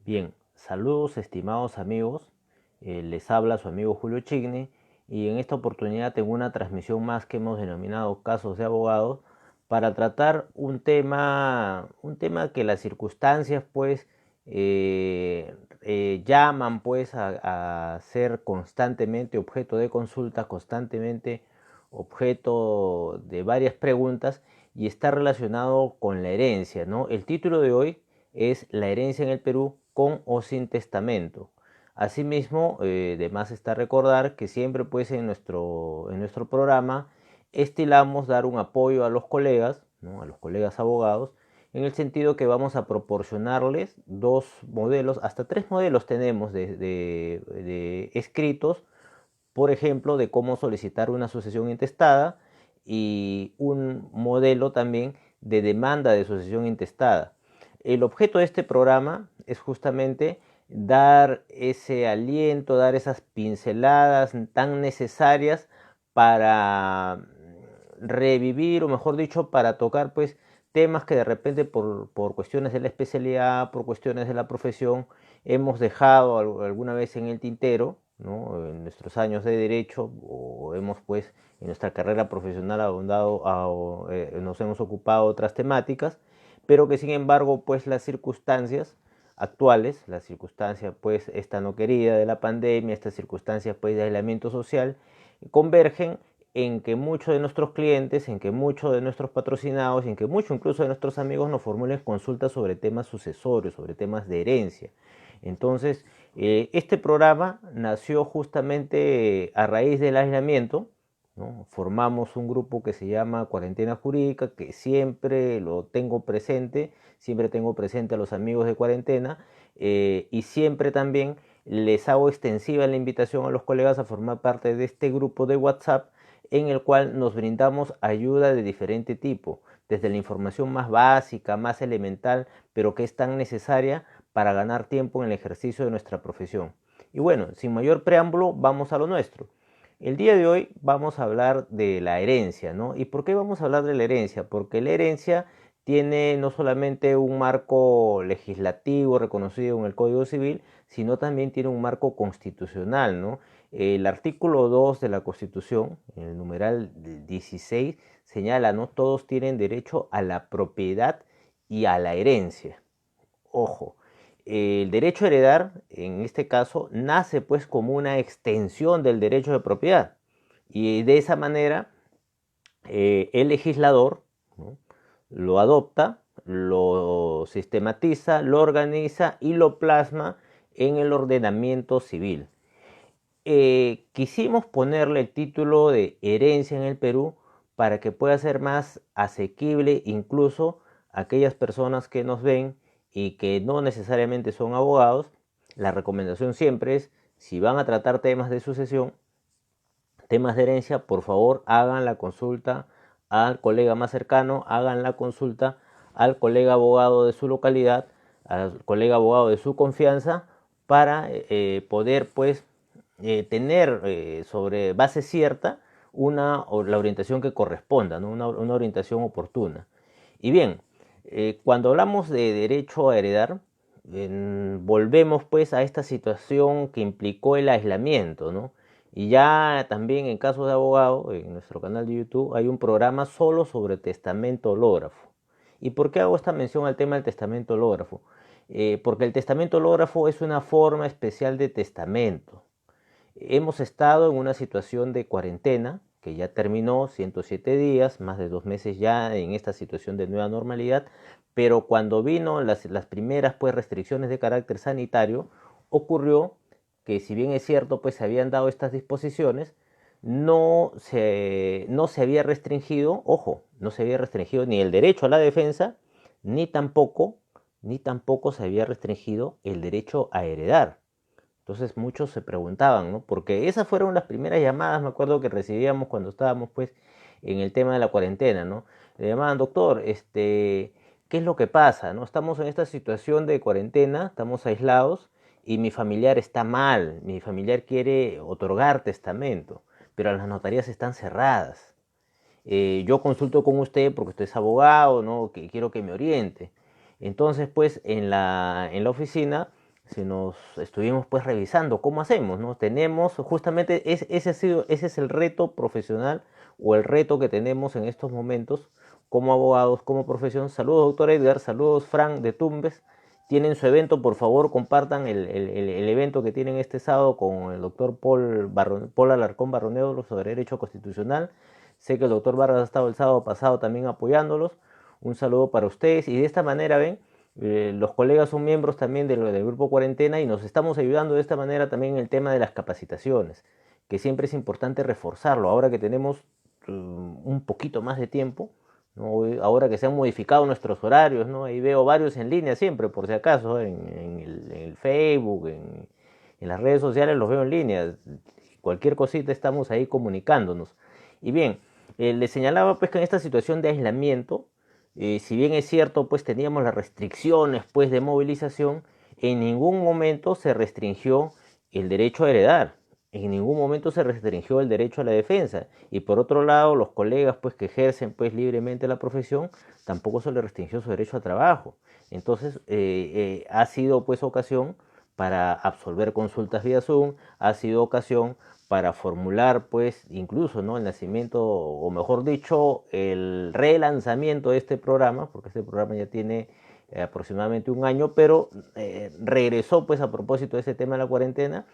Bien, saludos estimados amigos, les habla su amigo Julio Chigne y en esta oportunidad tengo una transmisión más que hemos denominado Casos de Abogados para tratar un tema que las circunstancias pues llaman pues a ser constantemente objeto de consulta, constantemente objeto de varias preguntas y está relacionado con la herencia, ¿no? El título de hoy es La herencia en el Perú con o sin testamento. Asimismo, de más está recordar que siempre pues en nuestro programa estilamos dar un apoyo a los colegas, ¿no? A los colegas abogados, en el sentido que vamos a proporcionarles dos modelos, hasta tres modelos tenemos de escritos, por ejemplo, de cómo solicitar una sucesión intestada y un modelo también de demanda de sucesión intestada. El objeto de este programa es justamente dar ese aliento, dar esas pinceladas tan necesarias para revivir, o mejor dicho, para tocar pues temas que de repente por cuestiones de la especialidad, por cuestiones de la profesión, hemos dejado alguna vez en el tintero, ¿no? En nuestros años de derecho, o hemos pues en nuestra carrera profesional nos hemos ocupado de otras temáticas, pero que sin embargo pues las circunstancias actuales, la circunstancia pues esta no querida de la pandemia, estas circunstancias pues de aislamiento social, convergen en que muchos de nuestros clientes, en que muchos de nuestros patrocinados, en que muchos incluso de nuestros amigos nos formulen consultas sobre temas sucesorios, sobre temas de herencia. Entonces, este programa nació justamente a raíz del aislamiento, ¿no? Formamos un grupo que se llama Cuarentena Jurídica, que siempre lo tengo presente, siempre tengo presente a los amigos de cuarentena, y siempre también les hago extensiva la invitación a los colegas a formar parte de este grupo de WhatsApp en el cual nos brindamos ayuda de diferente tipo, desde la información más básica, más elemental, pero que es tan necesaria para ganar tiempo en el ejercicio de nuestra profesión. Y bueno, sin mayor preámbulo, vamos a lo nuestro. El día de hoy vamos a hablar de la herencia, ¿no? ¿Y por qué vamos a hablar de la herencia? Porque la herencia tiene no solamente un marco legislativo reconocido en el Código Civil, sino también tiene un marco constitucional, ¿no? El artículo 2 de la Constitución, en el numeral 16, señala, ¿no? Todos tienen derecho a la propiedad y a la herencia. Ojo, el derecho a heredar, en este caso, nace pues como una extensión del derecho de propiedad. Y de esa manera, el legislador, ¿no? Lo adopta, lo sistematiza, lo organiza y lo plasma en el ordenamiento civil. Quisimos ponerle el título de herencia en el Perú para que pueda ser más asequible incluso a aquellas personas que nos ven y que no necesariamente son abogados. La recomendación siempre es, si van a tratar temas de sucesión, temas de herencia, por favor hagan la consulta al colega más cercano, hagan la consulta al colega abogado de su localidad, al colega abogado de su confianza, para poder pues tener sobre base cierta la orientación que corresponda, ¿no? Una orientación oportuna. Y bien, cuando hablamos de derecho a heredar, volvemos pues a esta situación que implicó el aislamiento, ¿no? Y ya también en casos de abogado, en nuestro canal de YouTube, hay un programa solo sobre testamento hológrafo. ¿Y por qué hago esta mención al tema del testamento hológrafo? Porque el testamento hológrafo es una forma especial de testamento. Hemos estado en una situación de cuarentena que ya terminó, 107 días, más de 2 meses ya en esta situación de nueva normalidad, pero cuando vino las primeras pues, restricciones de carácter sanitario, ocurrió que si bien es cierto, pues se habían dado estas disposiciones, no se había restringido, ojo, no se había restringido ni el derecho a la defensa, ni tampoco, ni tampoco se había restringido el derecho a heredar. Entonces muchos se preguntaban, ¿no? Porque esas fueron las primeras llamadas, me acuerdo que recibíamos cuando estábamos pues en el tema de la cuarentena, ¿no? Le llamaban, doctor, ¿qué es lo que pasa? ¿No? Estamos en esta situación de cuarentena, estamos aislados y mi familiar está mal, mi familiar quiere otorgar testamento, pero las notarías están cerradas. Yo consulto con usted porque usted es abogado, ¿no? Que quiero que me oriente. Entonces, pues, en la oficina si nos estuvimos pues revisando cómo hacemos, ¿no? Tenemos justamente, ese es el reto profesional o el reto que tenemos en estos momentos como abogados, como profesión. Saludos, doctor Edgar, saludos, Frank de Tumbes. Tienen su evento, por favor, compartan el evento que tienen este sábado con el doctor Paul Alarcón Barroneo sobre Derecho Constitucional. Sé que el doctor Vargas ha estado el sábado pasado también apoyándolos. Un saludo para ustedes y de esta manera, ven, los colegas son miembros también del grupo Cuarentena y nos estamos ayudando de esta manera también en el tema de las capacitaciones, que siempre es importante reforzarlo, ahora que tenemos un poquito más de tiempo, ¿no? Ahora que se han modificado nuestros horarios, ¿no? Ahí veo varios en línea siempre, por si acaso, en el Facebook, en las redes sociales los veo en línea, cualquier cosita estamos ahí comunicándonos. Y bien, les señalaba pues que en esta situación de aislamiento, si bien es cierto, pues teníamos las restricciones pues de movilización, en ningún momento se restringió el derecho a heredar, en ningún momento se restringió el derecho a la defensa. Y por otro lado, los colegas pues que ejercen pues libremente la profesión, tampoco se les restringió su derecho a trabajo. Entonces, ha sido pues ocasión para absolver consultas vía Zoom, ha sido ocasión para formular pues incluso, ¿no?, el nacimiento, o mejor dicho, el relanzamiento de este programa, porque este programa ya tiene aproximadamente un año, pero regresó pues a propósito de ese tema de la cuarentena.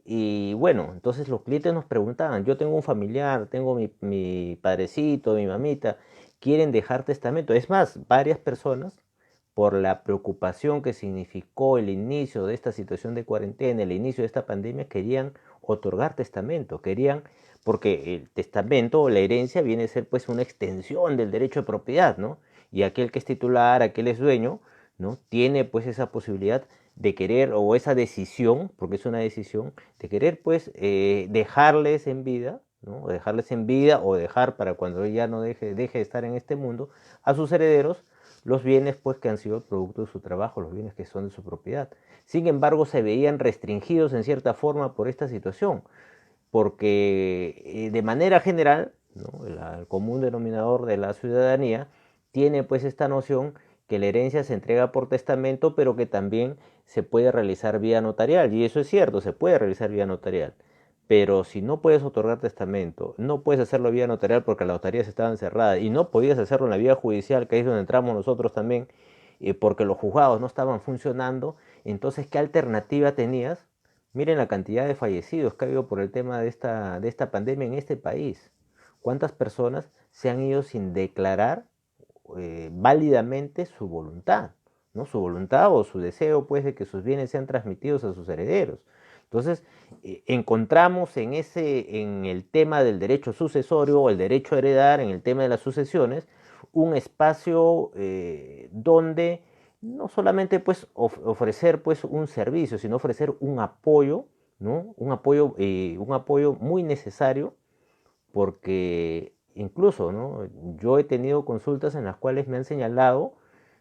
Y bueno, entonces los clientes nos preguntaban, yo tengo un familiar, tengo mi padrecito, mi mamita, quieren dejar testamento. Es más, varias personas, por la preocupación que significó el inicio de esta situación de cuarentena, el inicio de esta pandemia, querían otorgar testamento, querían, porque el testamento o la herencia viene a ser pues una extensión del derecho de propiedad, ¿no? Y aquel que es titular, aquel es dueño, ¿no?, tiene pues esa posibilidad de querer, o esa decisión, porque es una decisión, de querer pues dejarles en vida, ¿no?, dejarles en vida o dejar para cuando ella no deje de estar en este mundo, a sus herederos, los bienes pues que han sido el producto de su trabajo, los bienes que son de su propiedad. Sin embargo, se veían restringidos en cierta forma por esta situación, porque de manera general, ¿no?, el común denominador de la ciudadanía tiene pues esta noción que la herencia se entrega por testamento, pero que también se puede realizar vía notarial, y eso es cierto, se puede realizar vía notarial. Pero si no puedes otorgar testamento, no puedes hacerlo vía notarial porque las notarías estaban cerradas y no podías hacerlo en la vía judicial, que es donde entramos nosotros también, porque los juzgados no estaban funcionando, entonces, ¿qué alternativa tenías? Miren la cantidad de fallecidos que ha habido por el tema de esta pandemia en este país. ¿Cuántas personas se han ido sin declarar válidamente su voluntad, ¿no? Su voluntad o su deseo, pues, de que sus bienes sean transmitidos a sus herederos. Entonces, encontramos en el tema del derecho sucesorio o el derecho a heredar, en el tema de las sucesiones, un espacio donde no solamente pues ofrecer pues un servicio, sino ofrecer un apoyo, ¿no? Un apoyo muy necesario, porque incluso, ¿no?, yo he tenido consultas en las cuales me han señalado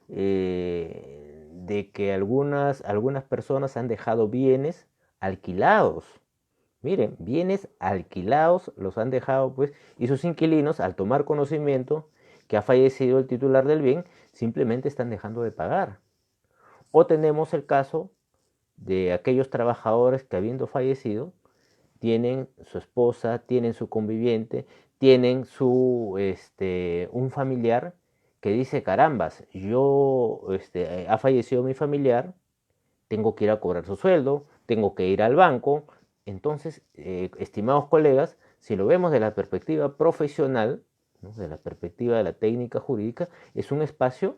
de que algunas personas han dejado bienes alquilados. Miren, bienes alquilados los han dejado, pues, y sus inquilinos, al tomar conocimiento que ha fallecido el titular del bien, simplemente están dejando de pagar. O tenemos el caso de aquellos trabajadores que, habiendo fallecido, tienen su esposa, tienen su conviviente, tienen un familiar que dice, carambas, ha fallecido mi familiar, tengo que ir a cobrar su sueldo, tengo que ir al banco. Entonces, estimados colegas, si lo vemos de la perspectiva profesional, ¿no?, de la perspectiva de la técnica jurídica, es un espacio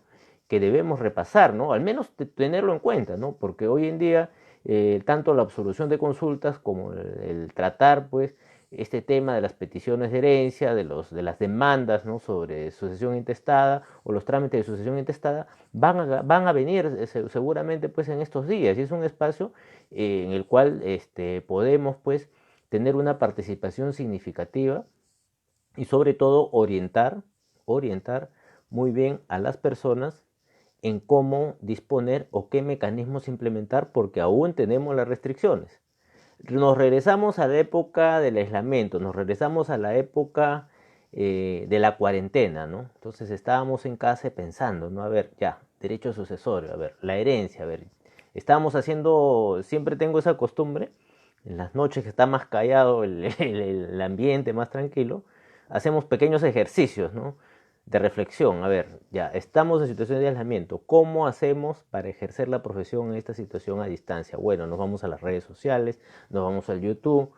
que debemos repasar, ¿no?, al menos tenerlo en cuenta, ¿no?, porque hoy en día tanto la absolución de consultas como el tratar pues este tema de las peticiones de herencia, de las demandas, ¿no?, sobre sucesión intestada o los trámites de sucesión intestada van a venir seguramente pues en estos días, y es un espacio en el cual podemos pues tener una participación significativa y sobre todo orientar muy bien a las personas en cómo disponer o qué mecanismos implementar, porque aún tenemos las restricciones. Nos regresamos a la época del aislamiento, nos regresamos a la época de la cuarentena, ¿no? Entonces estábamos en casa pensando, ¿no? A ver, ya, derecho sucesorio, a ver, la herencia, a ver, estábamos haciendo, siempre tengo esa costumbre, en las noches que está más callado el ambiente, más tranquilo, hacemos pequeños ejercicios, ¿no? De reflexión. A ver, ya estamos en situación de aislamiento. ¿Cómo hacemos para ejercer la profesión en esta situación a distancia? Bueno, nos vamos a las redes sociales, nos vamos al YouTube,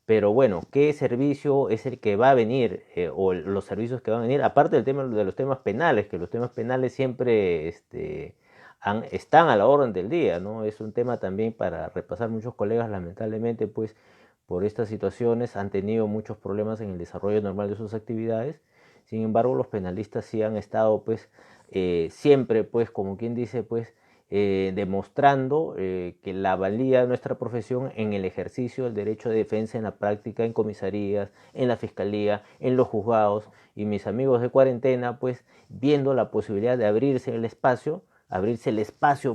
pero bueno, ¿qué servicio es el que va a venir o los servicios que van a venir? Aparte del tema de los temas penales, que los temas penales siempre están a la orden del día, ¿no? Es un tema también para repasar. Muchos colegas, lamentablemente, pues por estas situaciones han tenido muchos problemas en el desarrollo normal de sus actividades. Sin embargo, los penalistas sí han estado, pues, siempre, pues, como quien dice, pues, demostrando que la valía de nuestra profesión en el ejercicio del derecho de defensa en la práctica, en comisarías, en la fiscalía, en los juzgados, y mis amigos de cuarentena, pues, viendo la posibilidad de abrirse el espacio,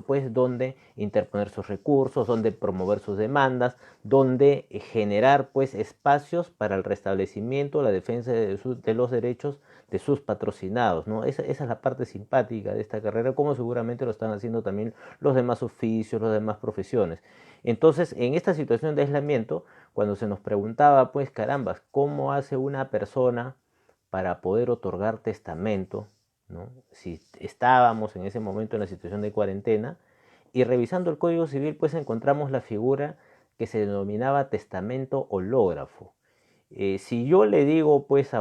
pues, donde interponer sus recursos, donde promover sus demandas, donde generar, pues, espacios para el restablecimiento, la defensa de los derechos de sus patrocinados, ¿no? Esa es la parte simpática de esta carrera, como seguramente lo están haciendo también los demás oficios, las demás profesiones. Entonces, en esta situación de aislamiento, cuando se nos preguntaba, pues, carambas, ¿cómo hace una persona para poder otorgar testamento? ¿No? Si estábamos en ese momento en la situación de cuarentena, y revisando el Código Civil, pues encontramos la figura que se denominaba testamento hológrafo. Si yo le digo, pues,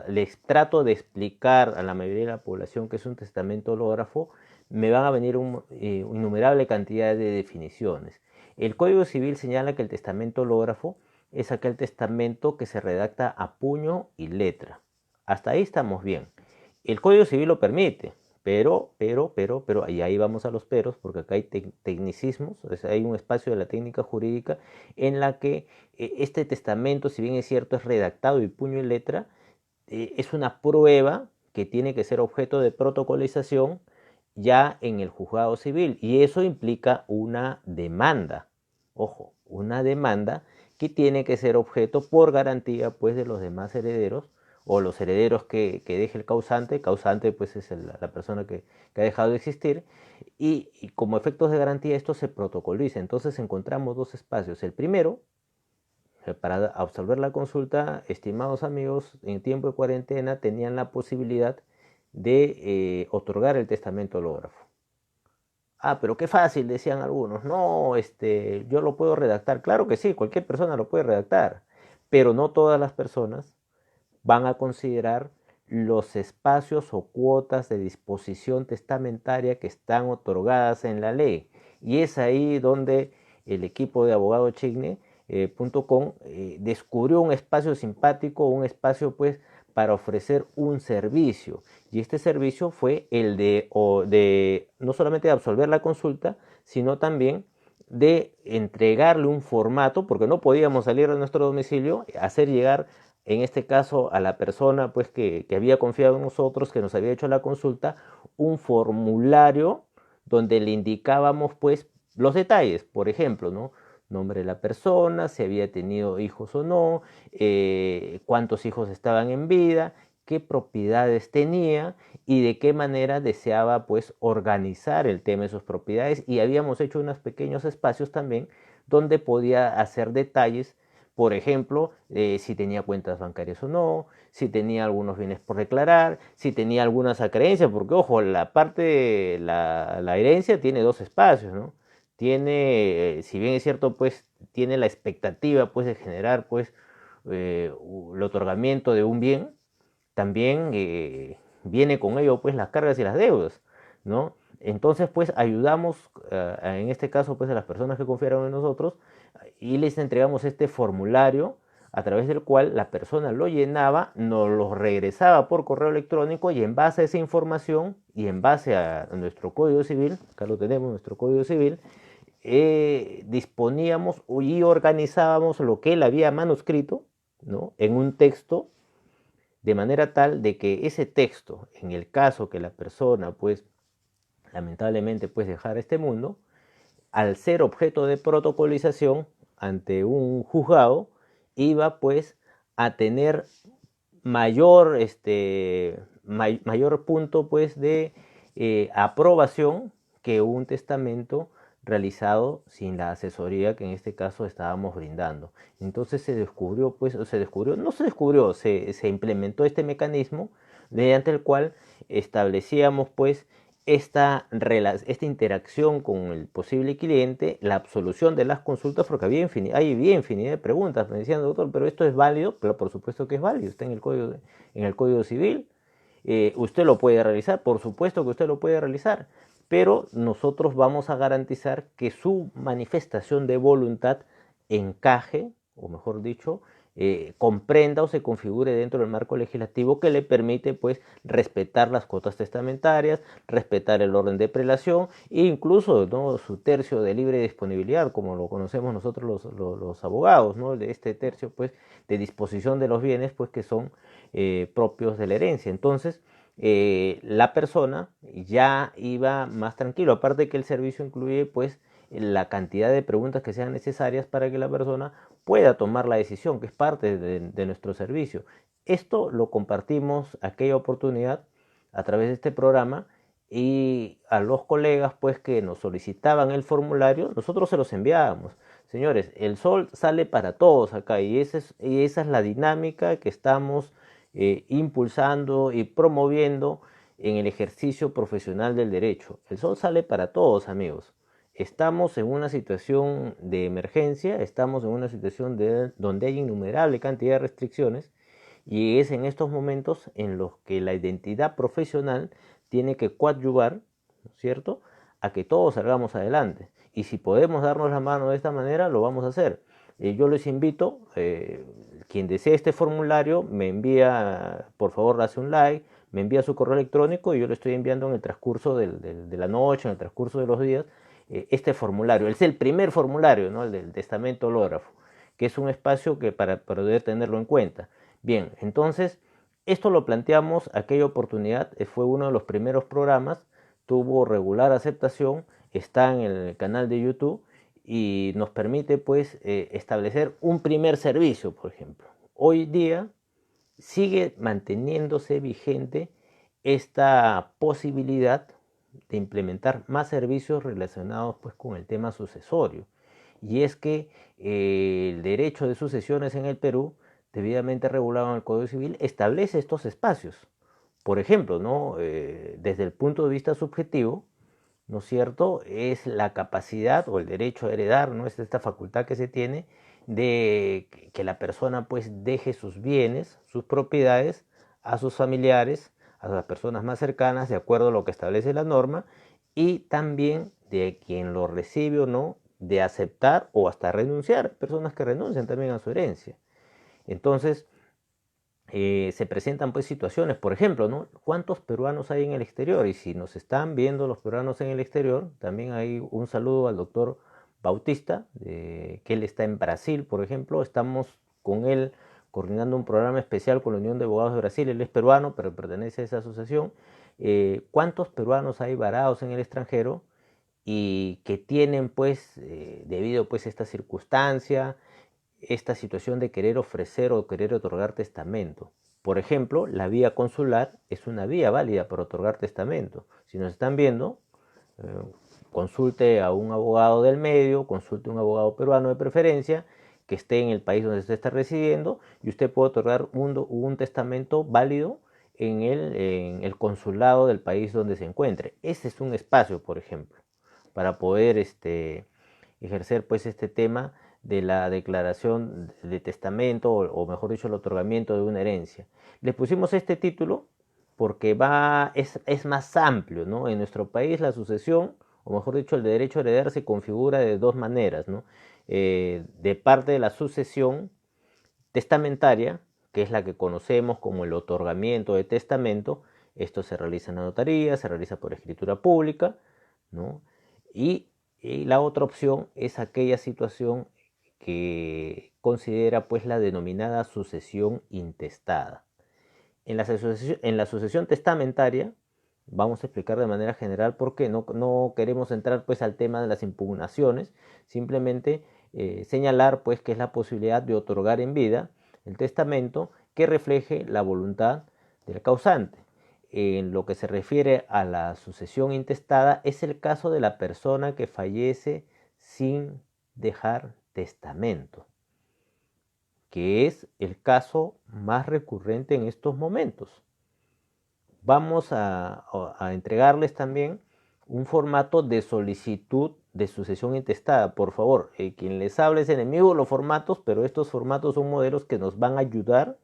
les trato de explicar a la mayoría de la población que es un testamento hológrafo, me van a venir una innumerable cantidad de definiciones. El Código Civil señala que el testamento hológrafo es aquel testamento que se redacta a puño y letra. Hasta ahí estamos bien. El Código Civil lo permite, pero, y ahí vamos a los peros, porque acá hay tecnicismos, hay un espacio de la técnica jurídica en la que este testamento, si bien es cierto, es redactado y puño y letra, es una prueba que tiene que ser objeto de protocolización ya en el juzgado civil, y eso implica una demanda, ojo, una demanda que tiene que ser objeto por garantía, pues, de los demás herederos o los herederos que deje el causante. Causante, pues, es la persona que ha dejado de existir, y como efectos de garantía esto se protocoliza. Entonces encontramos dos espacios. El primero, para absolver la consulta, estimados amigos, en tiempo de cuarentena tenían la posibilidad de otorgar el testamento hológrafo. Ah, pero qué fácil, decían algunos. No, yo lo puedo redactar. Claro que sí, cualquier persona lo puede redactar, pero no todas las personas van a considerar los espacios o cuotas de disposición testamentaria que están otorgadas en la ley. Y es ahí donde el equipo de abogadochigne.com descubrió un espacio simpático, un espacio, pues, para ofrecer un servicio. Y este servicio fue el de no solamente de absolver la consulta, sino también de entregarle un formato, porque no podíamos salir de nuestro domicilio, hacer llegar, en este caso, a la persona, pues, que había confiado en nosotros, que nos había hecho la consulta, un formulario donde le indicábamos, pues, los detalles. Por ejemplo, ¿no? Nombre de la persona, si había tenido hijos o no, cuántos hijos estaban en vida, qué propiedades tenía y de qué manera deseaba, pues, organizar el tema de sus propiedades. Y habíamos hecho unos pequeños espacios también donde podía hacer detalles. Por ejemplo, si tenía cuentas bancarias o no, si tenía algunos bienes por declarar, si tenía algunas acreencias, porque, ojo, la parte, la herencia tiene dos espacios, ¿no? Tiene, si bien es cierto, pues, tiene la expectativa, pues, de generar, pues, el otorgamiento de un bien, también viene con ello, pues, las cargas y las deudas, ¿no? Entonces, pues, ayudamos, en este caso, pues, a las personas que confiaron en nosotros, y les entregamos este formulario a través del cual la persona lo llenaba, nos lo regresaba por correo electrónico, y en base a esa información y en base a nuestro Código Civil, acá lo tenemos, nuestro Código Civil, disponíamos y organizábamos lo que él había manuscrito, ¿no? En un texto, de manera tal de que ese texto, en el caso que la persona, pues, lamentablemente, pues, dejara este mundo, al ser objeto de protocolización ante un juzgado, iba, pues, a tener mayor, mayor punto, pues, de aprobación que un testamento realizado sin la asesoría que en este caso estábamos brindando. Entonces se descubrió, pues, o se descubrió, no se descubrió, se implementó este mecanismo mediante el cual establecíamos, pues, esta interacción con el posible cliente, la absolución de las consultas, porque había infinidad de preguntas. Me decían, doctor, pero esto es válido, pero por supuesto que es válido, está en el Código Civil. Usted lo puede realizar, por supuesto que usted lo puede realizar, pero nosotros vamos a garantizar que su manifestación de voluntad encaje, o mejor dicho, comprenda o se configure dentro del marco legislativo que le permite, pues, respetar las cuotas testamentarias, respetar el orden de prelación e incluso, ¿no?, su tercio de libre disponibilidad, como lo conocemos nosotros los abogados, ¿no?, de este tercio, pues, de disposición de los bienes, pues, que son propios de la herencia. Entonces, la persona ya iba más tranquilo, aparte que el servicio incluye, pues, la cantidad de preguntas que sean necesarias para que la persona pueda tomar la decisión, que es parte de nuestro servicio. Esto lo compartimos aquella oportunidad a través de este programa, y a los colegas, pues, que nos solicitaban el formulario, nosotros se los enviábamos. Señores, el sol sale para todos acá, y esa es la dinámica que estamos impulsando y promoviendo en el ejercicio profesional del derecho. El sol sale para todos, amigos. Estamos en una situación de emergencia, estamos en una situación donde hay innumerable cantidad de restricciones, y es en estos momentos en los que la identidad profesional tiene que coadyuvar, ¿no es cierto?, a que todos salgamos adelante. Y si podemos darnos la mano de esta manera, lo vamos a hacer. Yo les invito, quien desee este formulario, me envía, por favor, hace un like, me envía su correo electrónico, y yo le estoy enviando en el transcurso de la noche, en el transcurso de los días, este formulario. Es el primer formulario, ¿no?, el del testamento hológrafo, que es un espacio que para poder tenerlo en cuenta. Bien, entonces, esto lo planteamos aquella oportunidad, fue uno de los primeros programas, tuvo regular aceptación, está en el canal de YouTube, y nos permite, pues, establecer un primer servicio, por ejemplo. Hoy día sigue manteniéndose vigente esta posibilidad de implementar más servicios relacionados, pues, con el tema sucesorio. Y es que el derecho de sucesiones en el Perú, debidamente regulado en el Código Civil, establece estos espacios. Por ejemplo, ¿no?, desde el punto de vista subjetivo, ¿no es cierto?, es la capacidad o el derecho a heredar, ¿no?, es esta facultad que se tiene de que la persona, pues, deje sus bienes, sus propiedades a sus familiares, a las personas más cercanas, de acuerdo a lo que establece la norma, y también de quien lo recibe o no, de aceptar o hasta renunciar, personas que renuncian también a su herencia. Entonces, se presentan, pues, situaciones, por ejemplo, ¿no?, ¿cuántos peruanos hay en el exterior? Y si nos están viendo los peruanos en el exterior, también hay un saludo al doctor Bautista, que él está en Brasil, por ejemplo. Estamos con él coordinando un programa especial con la Unión de Abogados de Brasil. Él es peruano, pero pertenece a esa asociación. ¿Cuántos peruanos hay varados en el extranjero y que tienen, pues, debido, pues, a esta circunstancia, esta situación de querer ofrecer o querer otorgar testamento? Por ejemplo, la vía consular es una vía válida para otorgar testamento. Si nos están viendo, eh, consulte a un abogado del medio, consulte a un abogado peruano de preferencia, que esté en el país donde usted está residiendo, y usted puede otorgar un testamento válido en el consulado del país donde se encuentre. Ese es un espacio, por ejemplo, para poder ejercer, pues, este tema de la declaración de testamento, o mejor dicho, el otorgamiento de una herencia. Le pusimos este título porque es más amplio, ¿no? En nuestro país la sucesión, o mejor dicho, el derecho a heredar, se configura de dos maneras, ¿no? De parte de la sucesión testamentaria, que es la que conocemos como el otorgamiento de testamento. Esto se realiza en la notaría, se realiza por escritura pública, ¿no? Y la otra opción es aquella situación que considera, pues, la denominada sucesión intestada. En la sucesión testamentaria, vamos a explicar de manera general por qué. No queremos entrar, pues, al tema de las impugnaciones, simplemente señalar, pues, que es la posibilidad de otorgar en vida el testamento que refleje la voluntad del causante. en lo que se refiere a la sucesión intestada es el caso de la persona que fallece sin dejar testamento, que es el caso más recurrente en estos momentos. Vamos a entregarles también un formato de solicitud de sucesión intestada. Por favor, quien les hable es enemigo de los formatos, pero estos formatos son modelos que nos van a ayudar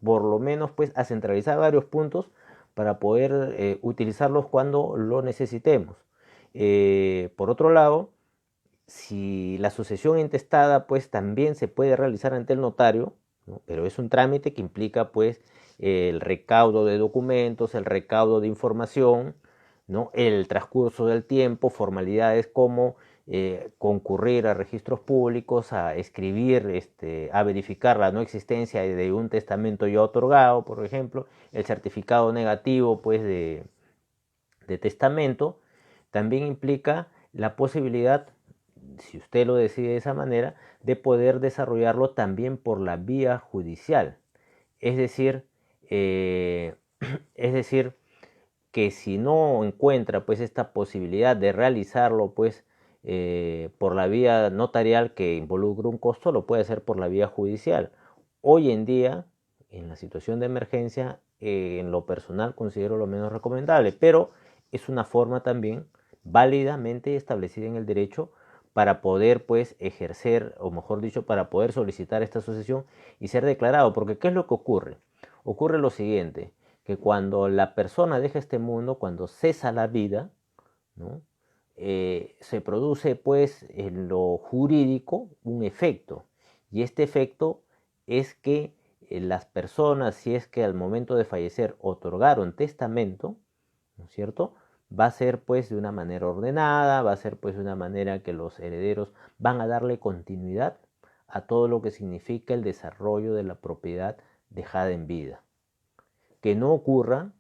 por lo menos pues a centralizar varios puntos para poder utilizarlos cuando lo necesitemos. Por otro lado, si la sucesión intestada pues también se puede realizar ante el notario, ¿no? Pero es un trámite que implica pues el recaudo de documentos, el recaudo de información, ¿no? El transcurso del tiempo, formalidades como concurrir a registros públicos, a escribir, a verificar la no existencia de un testamento ya otorgado, por ejemplo, el certificado negativo pues de testamento, también implica la posibilidad, si usted lo decide de esa manera, de poder desarrollarlo también por la vía judicial. Es decir, es decir, que si no encuentra pues esta posibilidad de realizarlo pues por la vía notarial que involucra un costo, lo puede hacer por la vía judicial. Hoy en día, en la situación de emergencia, en lo personal considero lo menos recomendable, pero es una forma también válidamente establecida en el derecho para poder pues ejercer, o mejor dicho, para poder solicitar esta sucesión y ser declarado. Porque ¿qué es lo que ocurre? Ocurre lo siguiente, que cuando la persona deja este mundo, cuando cesa la vida, ¿no? Se produce pues en lo jurídico un efecto, y este efecto es que las personas, si es que al momento de fallecer otorgaron testamento, ¿no es cierto?, va a ser pues de una manera ordenada, va a ser pues de una manera que los herederos van a darle continuidad a todo lo que significa el desarrollo de la propiedad dejada en vida. Que no ocurra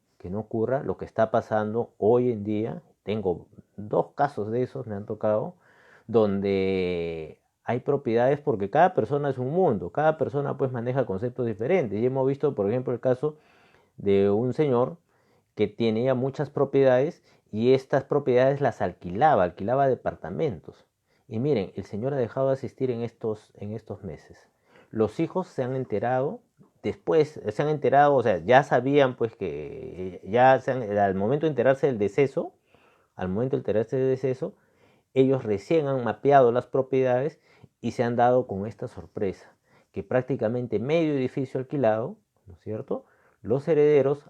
lo que está pasando hoy en día. Tengo 2 casos de esos, me han tocado, donde hay propiedades, porque cada persona es un mundo, cada persona pues maneja conceptos diferentes, y hemos visto por ejemplo el caso de un señor que tenía muchas propiedades y estas propiedades las alquilaba departamentos. Y miren, el señor ha dejado de asistir en estos meses. Los hijos se han enterado, después se han enterado, o sea, ya sabían pues que al momento de enterarse del deceso, ellos recién han mapeado las propiedades y se han dado con esta sorpresa, que prácticamente medio edificio alquilado, ¿no es cierto?, los herederos,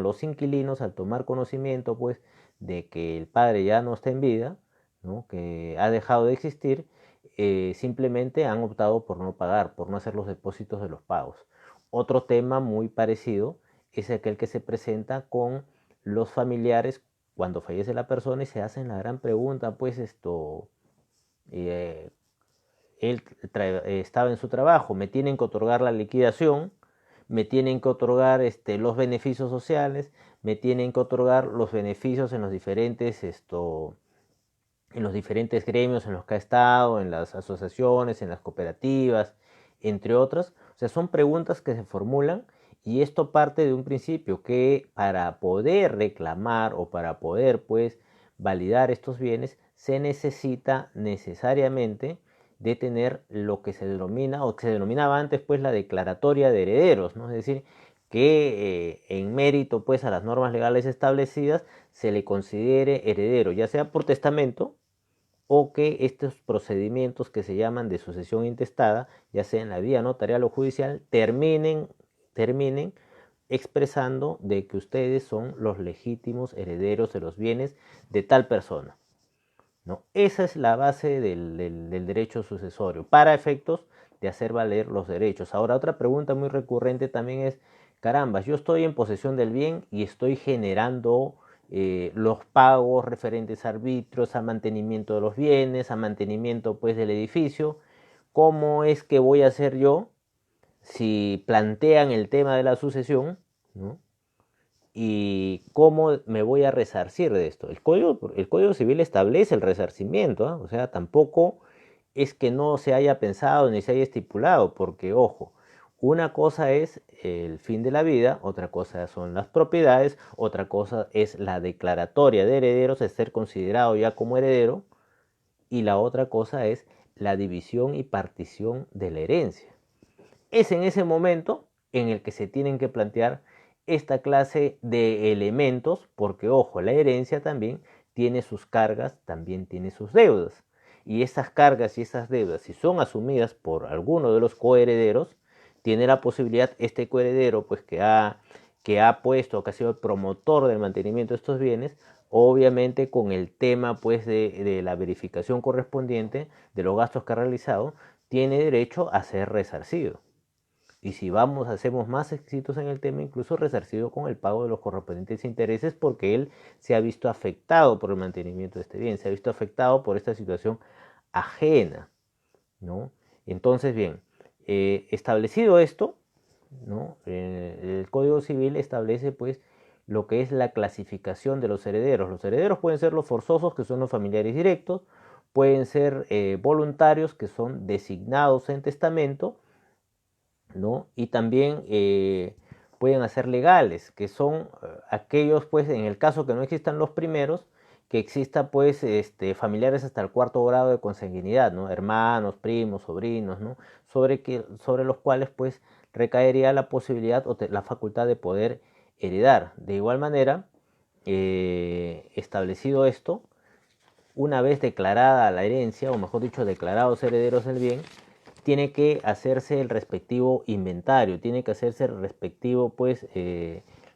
los inquilinos, al tomar conocimiento pues de que el padre ya no está en vida, ¿no?, que ha dejado de existir, simplemente han optado por no pagar, por no hacer los depósitos de los pagos. Otro tema muy parecido es aquel que se presenta con los familiares cuando fallece la persona y se hacen la gran pregunta, pues él estaba en su trabajo, me tienen que otorgar la liquidación, me tienen que otorgar los beneficios sociales, me tienen que otorgar los beneficios en los diferentes gremios en los que ha estado, en las asociaciones, en las cooperativas, entre otras. O sea, son preguntas que se formulan, y esto parte de un principio que para poder reclamar o para poder pues validar estos bienes se necesita necesariamente de tener lo que se denomina, o que se denominaba antes pues la declaratoria de herederos, ¿no? Es decir, que en mérito pues a las normas legales establecidas se le considere heredero, ya sea por testamento, o que estos procedimientos que se llaman de sucesión intestada, ya sea en la vía notarial o judicial, terminen expresando de que ustedes son los legítimos herederos de los bienes de tal persona, ¿no? Esa es la base del derecho sucesorio, para efectos de hacer valer los derechos. Ahora, otra pregunta muy recurrente también es, caramba, yo estoy en posesión del bien y estoy generando los pagos referentes a arbitrios, a mantenimiento de los bienes, a mantenimiento pues del edificio. ¿Cómo es que voy a hacer yo si plantean el tema de la sucesión, ¿no? ¿Y cómo me voy a resarcir de esto? El Código Civil establece el resarcimiento, ¿eh? O sea, tampoco es que no se haya pensado ni se haya estipulado, porque, ojo, Una cosa es el fin de la vida, otra cosa son las propiedades, otra cosa es la declaratoria de herederos, es ser considerado ya como heredero, y la otra cosa es la división y partición de la herencia. Es en ese momento en el que se tienen que plantear esta clase de elementos, porque ojo, la herencia también tiene sus cargas, también tiene sus deudas. Y esas cargas y esas deudas, si son asumidas por alguno de los coherederos, tiene la posibilidad este coheredero, pues que ha puesto, que ha sido el promotor del mantenimiento de estos bienes, obviamente con el tema pues de la verificación correspondiente de los gastos que ha realizado, tiene derecho a ser resarcido. Y si hacemos más éxitos en el tema, incluso resarcido con el pago de los correspondientes intereses, porque él se ha visto afectado por el mantenimiento de este bien, se ha visto afectado por esta situación ajena, ¿no? Entonces, bien, establecido esto, ¿no? El Código Civil establece, pues, lo que es la clasificación de los herederos. Los herederos pueden ser los forzosos, que son los familiares directos, pueden ser voluntarios, que son designados en testamento, ¿no? Y también pueden hacer legales, que son aquellos, pues, en el caso que no existan los primeros, que exista, pues, familiares hasta el cuarto grado de consanguinidad, ¿no? Hermanos, primos, sobrinos, ¿no? Sobre los cuales, pues, recaería la posibilidad o la facultad de poder heredar. De igual manera, establecido esto, una vez declarada la herencia, o mejor dicho, declarados herederos del bien, tiene que hacerse el respectivo inventario, tiene que hacerse el respectivo, pues,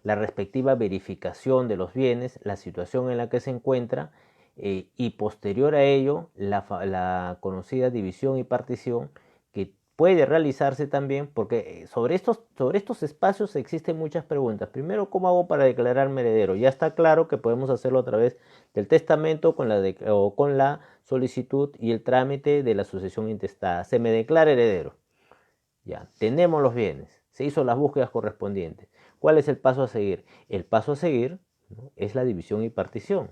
la respectiva verificación de los bienes, la situación en la que se encuentra, y posterior a ello, la conocida división y partición, que puede realizarse también, porque sobre estos espacios existen muchas preguntas. Primero, ¿cómo hago para declararme heredero? Ya está claro que podemos hacerlo a través del testamento o con la solicitud y el trámite de la sucesión intestada. Se me declara heredero. Ya, tenemos los bienes. Se hizo las búsquedas correspondientes. ¿Cuál es el paso a seguir? El paso a seguir, ¿no?, es la división y partición.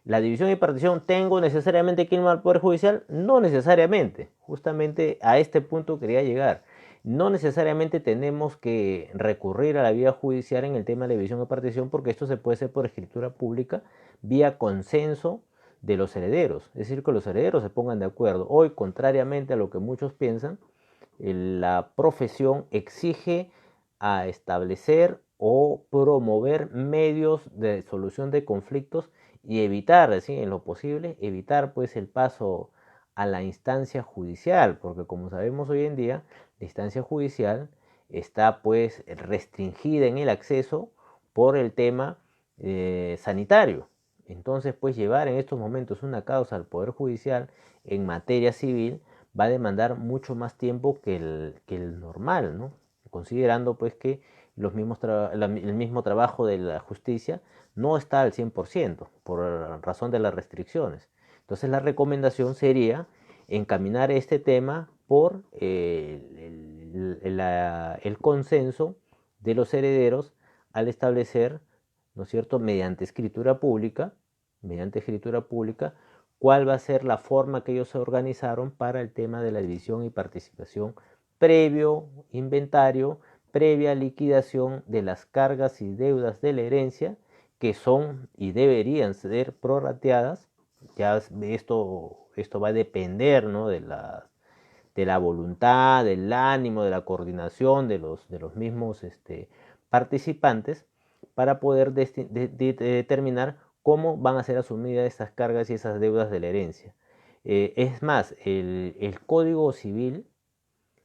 La división y partición, ¿tengo necesariamente que irme al Poder Judicial? No necesariamente. Justamente a este punto quería llegar. No necesariamente tenemos que recurrir a la vía judicial en el tema de la división y partición, porque esto se puede hacer por escritura pública, vía consenso de los herederos. Es decir, que los herederos se pongan de acuerdo. Hoy, contrariamente a lo que muchos piensan, la profesión exige a establecer o promover medios de solución de conflictos y evitar, ¿sí?, en lo posible, evitar, pues, el paso a la instancia judicial, porque como sabemos hoy en día, la instancia judicial está, pues, restringida en el acceso por el tema sanitario. Entonces, pues, llevar en estos momentos una causa al Poder Judicial en materia civil va a demandar mucho más tiempo que el normal, ¿no? Considerando, pues, que el mismo trabajo de la justicia no está al 100% por razón de las restricciones. Entonces, la recomendación sería encaminar este tema por el consenso de los herederos al establecer, ¿no es cierto?, mediante escritura pública, cuál va a ser la forma que ellos se organizaron para el tema de la división y participación previo inventario, previa liquidación de las cargas y deudas de la herencia, que son y deberían ser prorrateadas. Ya esto va a depender, ¿no?, de la voluntad, del ánimo, de la coordinación de los mismos participantes, para poder determinar cómo van a ser asumidas esas cargas y esas deudas de la herencia. Es más, el Código Civil,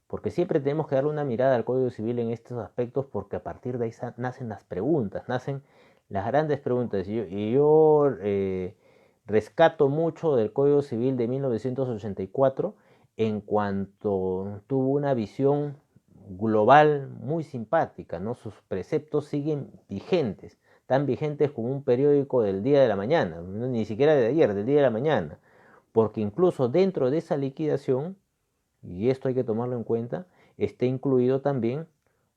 porque siempre tenemos que darle una mirada al Código Civil en estos aspectos, porque a partir de ahí nacen las preguntas, nacen las grandes preguntas. Y yo rescato mucho del Código Civil de 1984 en cuanto tuvo una visión global muy simpática, ¿no? Sus preceptos siguen vigentes, tan vigentes como un periódico del día de la mañana, ni siquiera de ayer, del día de la mañana, porque incluso dentro de esa liquidación, y esto hay que tomarlo en cuenta, está incluido también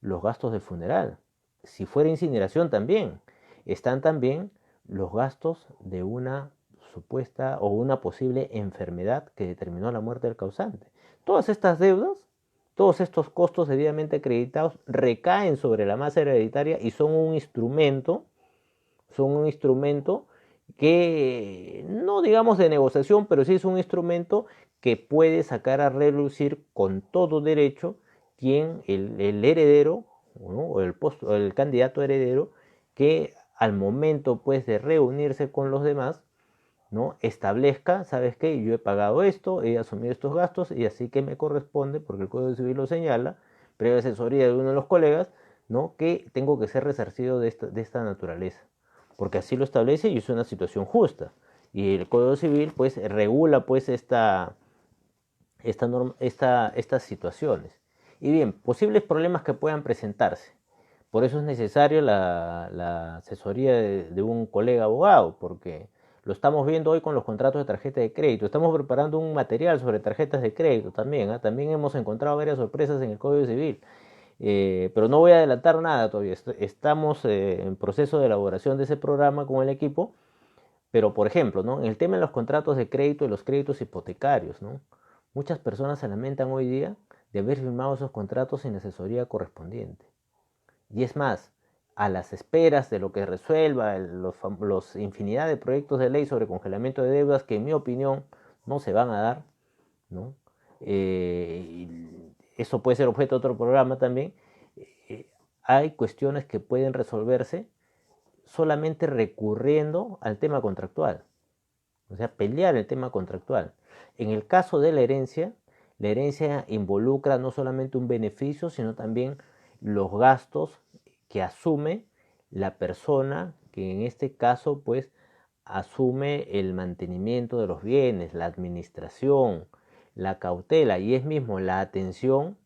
los gastos del funeral. Si fuera incineración también, están también los gastos de una supuesta o una posible enfermedad que determinó la muerte del causante. Todas estas deudas, todos estos costos debidamente acreditados recaen sobre la masa hereditaria y son un instrumento que, no digamos de negociación, pero sí es un instrumento que puede sacar a relucir con todo derecho quien el heredero, ¿no? o el candidato heredero, que al momento pues de reunirse con los demás, ¿no? Establezca, ¿sabes qué? Yo he pagado esto, he asumido estos gastos y así que me corresponde, porque el Código Civil lo señala, previa asesoría de uno de los colegas, ¿no? Que tengo que ser resarcido de esta naturaleza, porque así lo establece y es una situación justa. Y el Código Civil pues regula pues estas situaciones. Y bien, posibles problemas que puedan presentarse. Por eso es necesario la asesoría de un colega abogado, porque lo estamos viendo hoy con los contratos de tarjeta de crédito. Estamos preparando un material sobre tarjetas de crédito también. También hemos encontrado varias sorpresas en el Código Civil. Pero no voy a adelantar nada todavía. Estamos en proceso de elaboración de ese programa con el equipo. Pero, por ejemplo, ¿no? En el tema de los contratos de crédito y los créditos hipotecarios, ¿no? Muchas personas se lamentan hoy día de haber firmado esos contratos sin asesoría correspondiente. Y es más, a las esperas de lo que resuelva los infinidad de proyectos de ley sobre congelamiento de deudas que en mi opinión no se van a dar, ¿no? Eso puede ser objeto de otro programa también. Hay cuestiones que pueden resolverse solamente recurriendo al tema contractual, o sea, pelear el tema contractual. En el caso de la herencia involucra no solamente un beneficio, sino también los gastos que asume la persona que en este caso pues asume el mantenimiento de los bienes, la administración, la cautela y es mismo la atención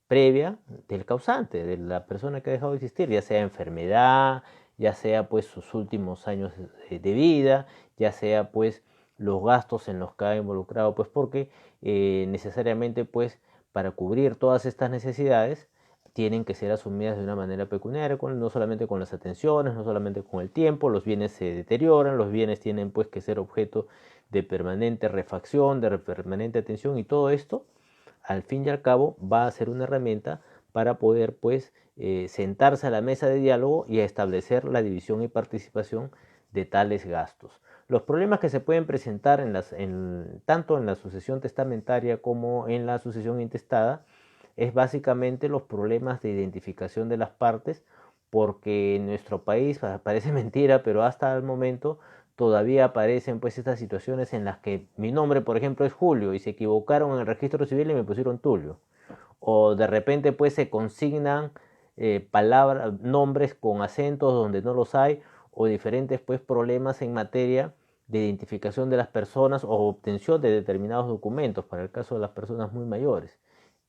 previa del causante, de la persona que ha dejado de existir, ya sea enfermedad, ya sea pues sus últimos años de vida, ya sea pues los gastos en los que ha involucrado, pues porque necesariamente pues para cubrir todas estas necesidades tienen que ser asumidas de una manera pecuniaria, no solamente con las atenciones, no solamente con el tiempo, los bienes se deterioran, los bienes tienen pues que ser objeto de permanente refacción, de permanente atención y todo esto al fin y al cabo va a ser una herramienta para poder pues sentarse a la mesa de diálogo y a establecer la división y participación de tales gastos. Los problemas que se pueden presentar tanto en la sucesión testamentaria como en la sucesión intestada es básicamente los problemas de identificación de las partes, porque en nuestro país parece mentira, pero hasta el momento todavía aparecen pues estas situaciones en las que mi nombre, por ejemplo, es Julio y se equivocaron en el registro civil y me pusieron Tulio. O de repente pues se consignan palabras, nombres con acentos donde no los hay, o diferentes pues problemas en materia de identificación de las personas o obtención de determinados documentos para el caso de las personas muy mayores.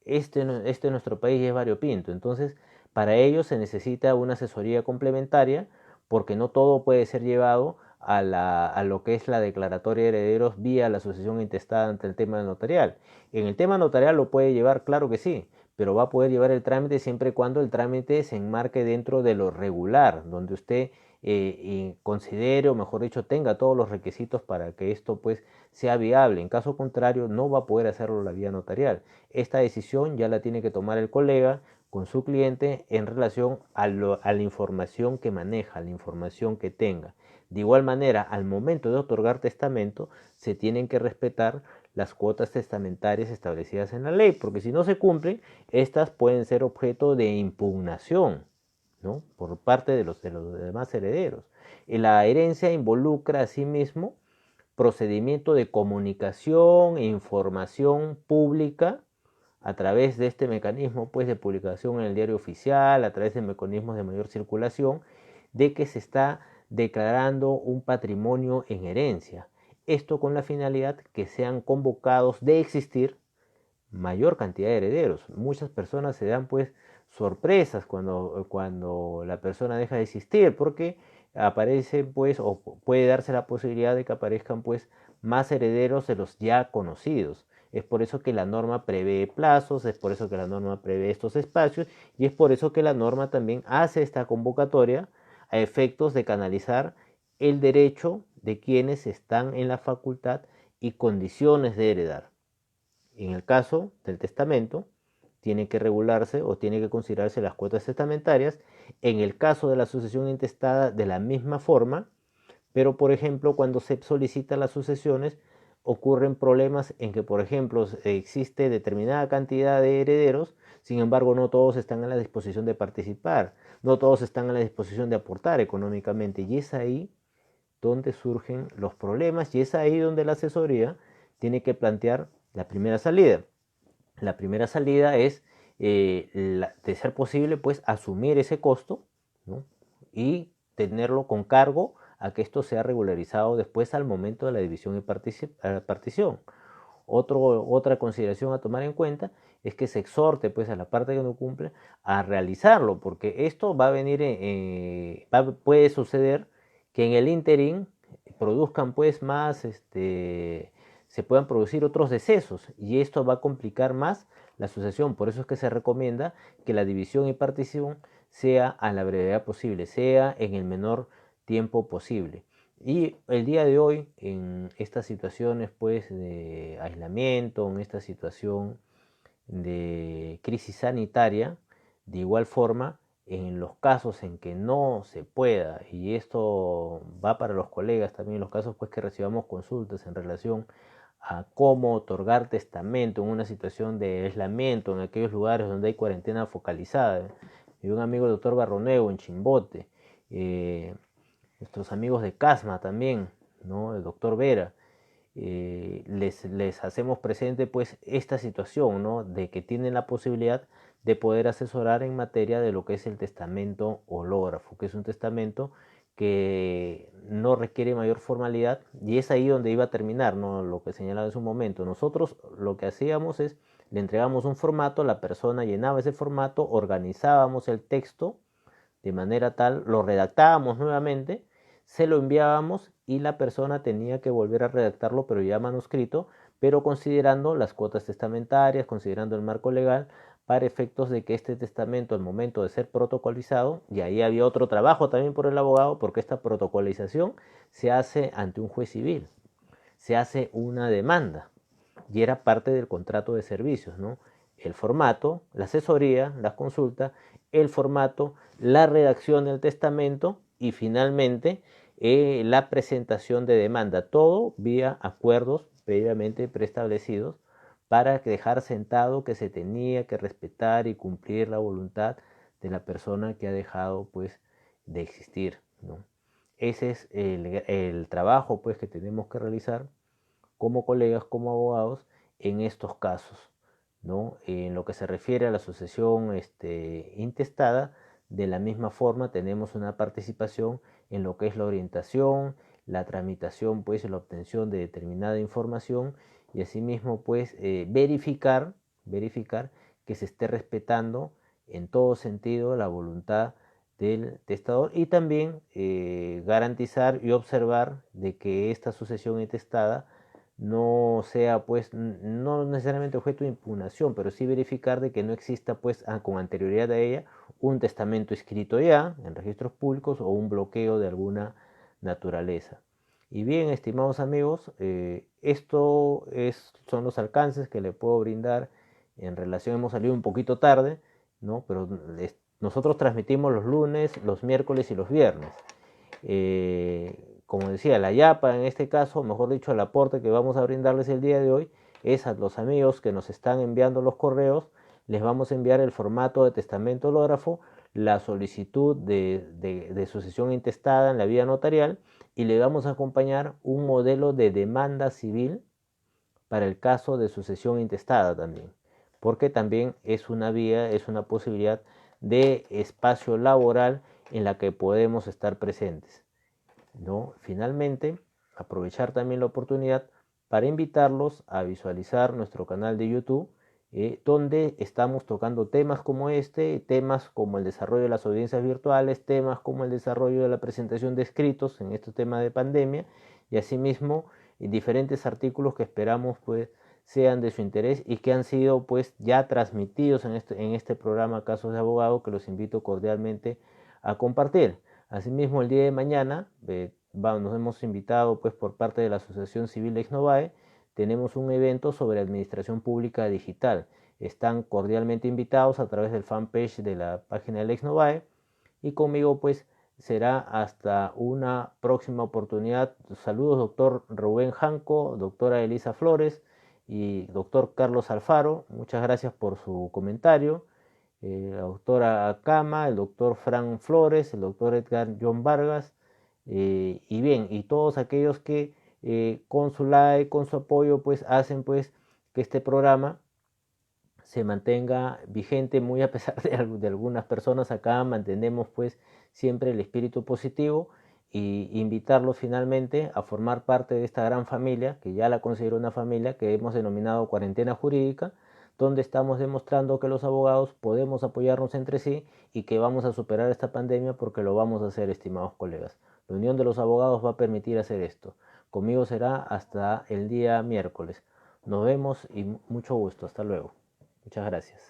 Este nuestro país es variopinto, entonces para ello se necesita una asesoría complementaria porque no todo puede ser llevado a lo que es la declaratoria de herederos vía la sucesión intestada ante el tema notarial. En el tema notarial lo puede llevar, claro que sí, pero va a poder llevar el trámite siempre y cuando el trámite se enmarque dentro de lo regular, donde usted considere o mejor dicho tenga todos los requisitos para que esto pues sea viable. En caso contrario no va a poder hacerlo la vía notarial. Esta decisión ya la tiene que tomar el colega con su cliente en relación a la información que maneja, a la información que tenga. De igual manera, al momento de otorgar testamento, se tienen que respetar las cuotas testamentarias establecidas en la ley, porque si no se cumplen, estas pueden ser objeto de impugnación, ¿no? Por parte de los demás herederos. Y la herencia involucra asimismo procedimiento de comunicación e información pública a través de este mecanismo pues, de publicación en el diario oficial, a través de mecanismos de mayor circulación, de que se está declarando un patrimonio en herencia. Esto con la finalidad que sean convocados de existir mayor cantidad de herederos. Muchas personas se dan pues sorpresas cuando la persona deja de existir porque aparece pues o puede darse la posibilidad de que aparezcan pues más herederos de los ya conocidos. Es por eso que la norma prevé plazos, es por eso que la norma prevé estos espacios y es por eso que la norma también hace esta convocatoria a efectos de canalizar el derecho de quienes están en la facultad y condiciones de heredar. En el caso del testamento, tiene que regularse o tiene que considerarse las cuotas testamentarias. En el caso de la sucesión intestada, de la misma forma, pero por ejemplo, cuando se solicitan las sucesiones, ocurren problemas en que, por ejemplo, existe determinada cantidad de herederos, sin embargo, no todos están a la disposición de participar, no todos están a la disposición de aportar económicamente, y es ahí donde surgen los problemas, y es ahí donde la asesoría tiene que plantear la primera salida. La primera salida es, de ser posible, pues asumir ese costo, ¿no? Y tenerlo con cargo a que esto sea regularizado después al momento de la división y partición. Otra consideración a tomar en cuenta es que se exhorte pues a la parte que no cumple a realizarlo, porque esto va a venir, puede suceder que en el ínterin produzcan pues más, se puedan producir otros decesos, y esto va a complicar más la sucesión. Por eso es que se recomienda que la división y partición sea a la brevedad posible, sea en el menor tiempo posible. Y el día de hoy, en estas situaciones pues de aislamiento, en esta situación de crisis sanitaria, de igual forma, en los casos en que no se pueda, y esto va para los colegas también, los casos pues que recibamos consultas en relación a cómo otorgar testamento en una situación de aislamiento en aquellos lugares donde hay cuarentena focalizada. Y un amigo, el doctor Barroneo, en Chimbote, nuestros amigos de Casma también, ¿no? El doctor Vera, les hacemos presente pues esta situación, ¿no? De que tienen la posibilidad de poder asesorar en materia de lo que es el testamento hológrafo, que es un testamento que no requiere mayor formalidad, y es ahí donde iba a terminar, ¿no? Lo que señalaba hace un momento. Nosotros lo que hacíamos es, le entregamos un formato, la persona llenaba ese formato, organizábamos el texto de manera tal, lo redactábamos nuevamente, se lo enviábamos y la persona tenía que volver a redactarlo, pero ya manuscrito, pero considerando las cuotas testamentarias, considerando el marco legal, para efectos de que este testamento, al momento de ser protocolizado, y ahí había otro trabajo también por el abogado, porque esta protocolización se hace ante un juez civil, se hace una demanda, y era parte del contrato de servicios, ¿no? El formato, la asesoría, la consulta, el formato, la redacción del testamento y finalmente la presentación de demanda, todo vía acuerdos previamente preestablecidos para dejar sentado que se tenía que respetar y cumplir la voluntad de la persona que ha dejado pues de existir, ¿no? Ese es el trabajo pues que tenemos que realizar como colegas, como abogados, en estos casos, ¿no? En lo que se refiere a la sucesión intestada, de la misma forma tenemos una participación en lo que es la orientación, la tramitación, pues, y la obtención de determinada información, y asimismo, pues, verificar que se esté respetando en todo sentido la voluntad del testador, y también garantizar y observar de que esta sucesión intestada no sea pues no necesariamente objeto de impugnación, pero sí verificar de que no exista pues con anterioridad a ella un testamento escrito ya en registros públicos o un bloqueo de alguna naturaleza. Y bien, estimados amigos, son los alcances que le puedo brindar en relación. Hemos salido un poquito tarde, ¿no? Pero nosotros transmitimos los lunes, los miércoles y los viernes. Como decía, la YAPA en este caso, mejor dicho, el aporte que vamos a brindarles el día de hoy es a los amigos que nos están enviando los correos. Les vamos a enviar el formato de testamento hológrafo, la solicitud de sucesión intestada en la vía notarial, y le vamos a acompañar un modelo de demanda civil para el caso de sucesión intestada también, porque también es una vía, es una posibilidad de espacio laboral en la que podemos estar presentes, ¿no? Finalmente, aprovechar también la oportunidad para invitarlos a visualizar nuestro canal de YouTube, donde estamos tocando temas como temas como el desarrollo de las audiencias virtuales, temas como el desarrollo de la presentación de escritos en estos temas de pandemia, y asimismo diferentes artículos que esperamos pues sean de su interés y que han sido pues ya transmitidos en este programa Casos de Abogado, que los invito cordialmente a compartir. Asimismo, el día de mañana nos hemos invitado pues por parte de la Asociación Civil Exnovae, tenemos un evento sobre administración pública digital, están cordialmente invitados a través del fanpage de la página del Exnovae. Y conmigo pues será hasta una próxima oportunidad. Saludos, doctor Rubén Janco, doctora Elisa Flores y doctor Carlos Alfaro. Muchas gracias por su comentario. La doctora Akama, el doctor Fran Flores, el doctor Edgar John Vargas, y bien, y todos aquellos que con su like, con su apoyo, pues hacen pues que este programa se mantenga vigente, muy a pesar de algunas personas. Acá mantenemos pues siempre el espíritu positivo y invitarlos finalmente a formar parte de esta gran familia, que ya la considero una familia, que hemos denominado Cuarentena Jurídica, donde estamos demostrando que los abogados podemos apoyarnos entre sí y que vamos a superar esta pandemia, porque lo vamos a hacer, estimados colegas. La Unión de los Abogados va a permitir hacer esto. Conmigo será hasta el día miércoles. Nos vemos y mucho gusto. Hasta luego. Muchas gracias.